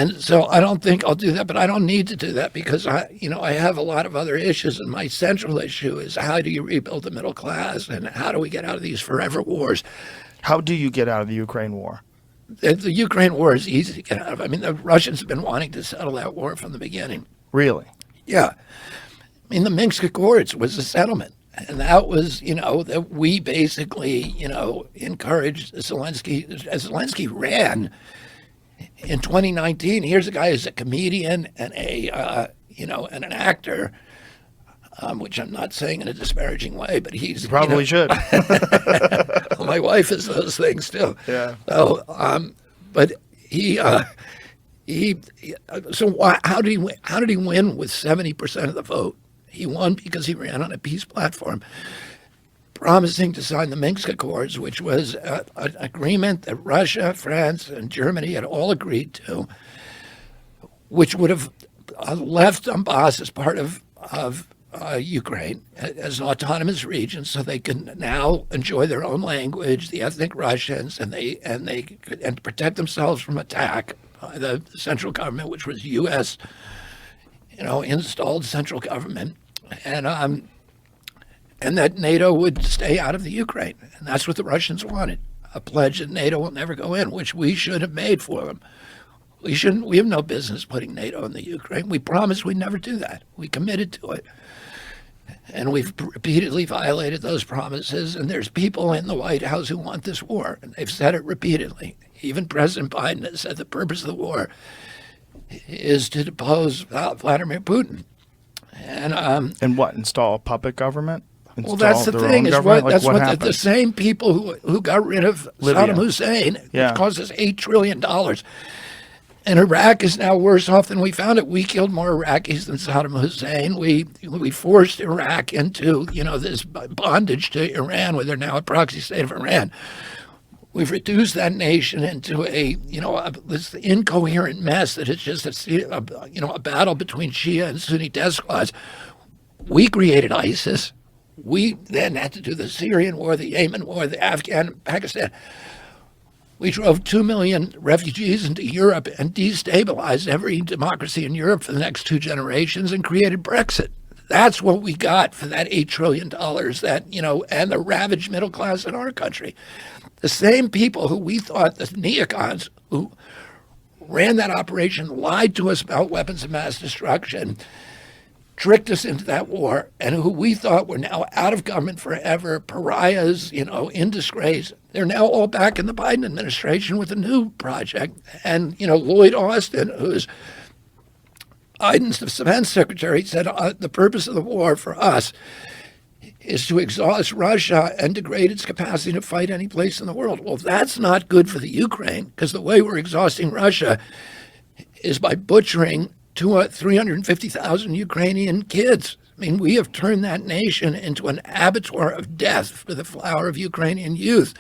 And so I don't think I'll do that, but I don't need to do that because I have a lot of other issues, and my central issue is how do you rebuild the middle class, and how do we get out of these forever wars? How do you get out of the Ukraine war? The Ukraine war is easy to get out of. I mean, the Russians have been wanting to settle that war from the beginning. Really? Yeah. I mean, the Minsk Accords was a settlement. And that was, that we basically, encouraged Zelensky. As Zelensky ran in 2019, here's a guy who's a comedian and and an actor, which I'm not saying in a disparaging way, but he's... You probably should. Well, my wife is those things too. Yeah. So, but how did he win? How did he win with 70% of the vote? He won because he ran on a peace platform, promising to sign the Minsk Accords, which was an agreement that Russia, France, and Germany had all agreed to, which would have left Donbass as part of Ukraine as an autonomous region, so they can now enjoy their own language, the ethnic Russians, and protect themselves from attack by the central government, which was U.S. Installed central government, and that NATO would stay out of the Ukraine, and that's what the Russians wanted, a pledge that NATO will never go in, which we should have made for them. We have no business putting NATO in the Ukraine. We promised we'd never do that. We committed to it. And we've repeatedly violated those promises, and there's people in the White House who want this war, and they've said it repeatedly. Even President Biden has said the purpose of the war is to depose Vladimir Putin. And what, install a puppet government? Well, that's the thing. The same people who got rid of Libya. Saddam Hussein, Yeah. which cost us $8 trillion. And Iraq is now worse off than we found it. We killed more Iraqis than Saddam Hussein. We forced Iraq into this bondage to Iran, where they're now a proxy state of Iran. We've reduced that nation into this incoherent mess that is just a battle between Shia and Sunni despots. We created ISIS. We then had to do the Syrian war, the Yemen war, the Afghan, Pakistan. We drove 2 million refugees into Europe and destabilized every democracy in Europe for the next 2 generations and created Brexit. That's what we got for that $8 trillion and the ravaged middle class in our country. The same people who we thought, the neocons who ran that operation, lied to us about weapons of mass destruction, tricked us into that war, and who we thought were now out of government forever, pariahs, in disgrace. They're now all back in the Biden administration with a new project. And, Lloyd Austin, who's Biden's defense secretary, said the purpose of the war for us is to exhaust Russia and degrade its capacity to fight any place in the world. Well, that's not good for the Ukraine, because the way we're exhausting Russia is by butchering 350,000 Ukrainian kids. I mean, we have turned that nation into an abattoir of death for the flower of Ukrainian youth.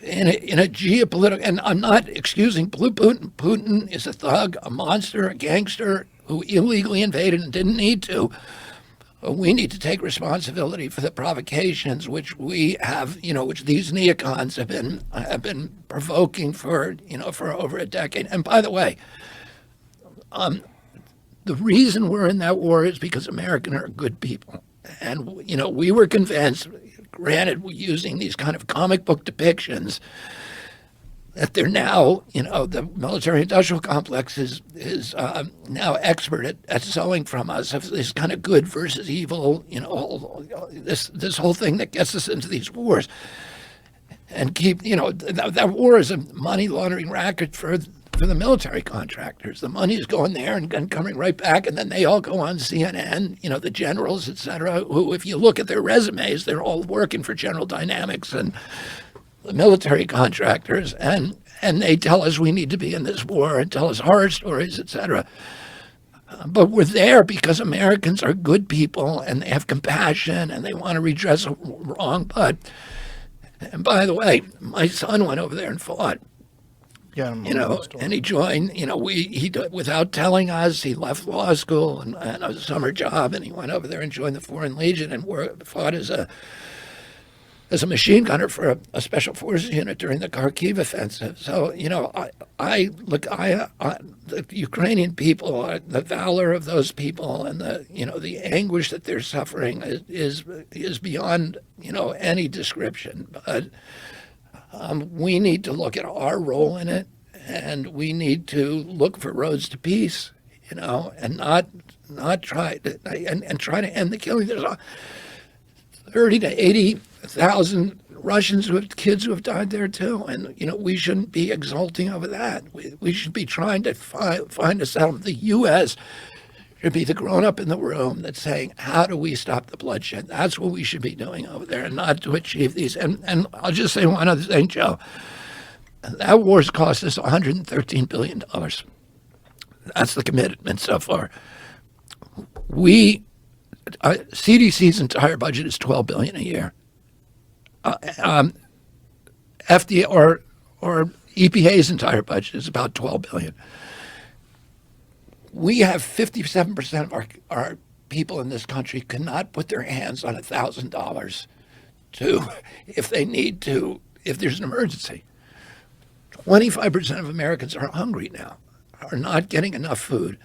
In a geopolitical, and I'm not excusing Putin. Putin is a thug, a monster, a gangster who illegally invaded and didn't need to. We need to take responsibility for the provocations which we have, which these neocons have been provoking for over a decade. And by the way, the reason we're in that war is because Americans are good people. And, we were convinced, granted, using these kind of comic book depictions, that they're now, the military-industrial complex is now expert at selling from us of this kind of good versus evil, this whole thing that gets us into these wars. And that war is a money laundering racket for the military contractors. The money is going there and coming right back, and then they all go on CNN, the generals, et cetera, who, if you look at their resumes, they're all working for General Dynamics and the military contractors, and they tell us we need to be in this war and tell us horror stories, et cetera. But we're there because Americans are good people, and they have compassion, and they want to redress a wrong. And by the way, my son went over there and fought. Yeah, and he joined, he without telling us, he left law school and a summer job, and he went over there and joined the Foreign Legion and fought as a as a machine gunner for a special forces unit during the Kharkiv offensive. So, the Ukrainian people, the valor of those people, and the anguish that they're suffering is beyond any description. But we need to look at our role in it, and we need to look for roads to peace, and not try to and try to end the killing. There's 30 to 80,000 Russians kids who have died there too, and we shouldn't be exulting over that. We should be trying to find a settlement. The U.S. should be the grown-up in the room that's saying, how do we stop the bloodshed? That's what we should be doing over there, and not to achieve these. And I'll just say one other thing, Joe. That war's cost us $113 billion. That's the commitment so far. CDC's entire budget is $12 billion a year. FDA or EPA's entire budget is about $12 billion. We have 57% of our people in this country cannot put their hands on $1,000 if they need to, if there's an emergency. 25% of Americans are hungry now, are not getting enough food.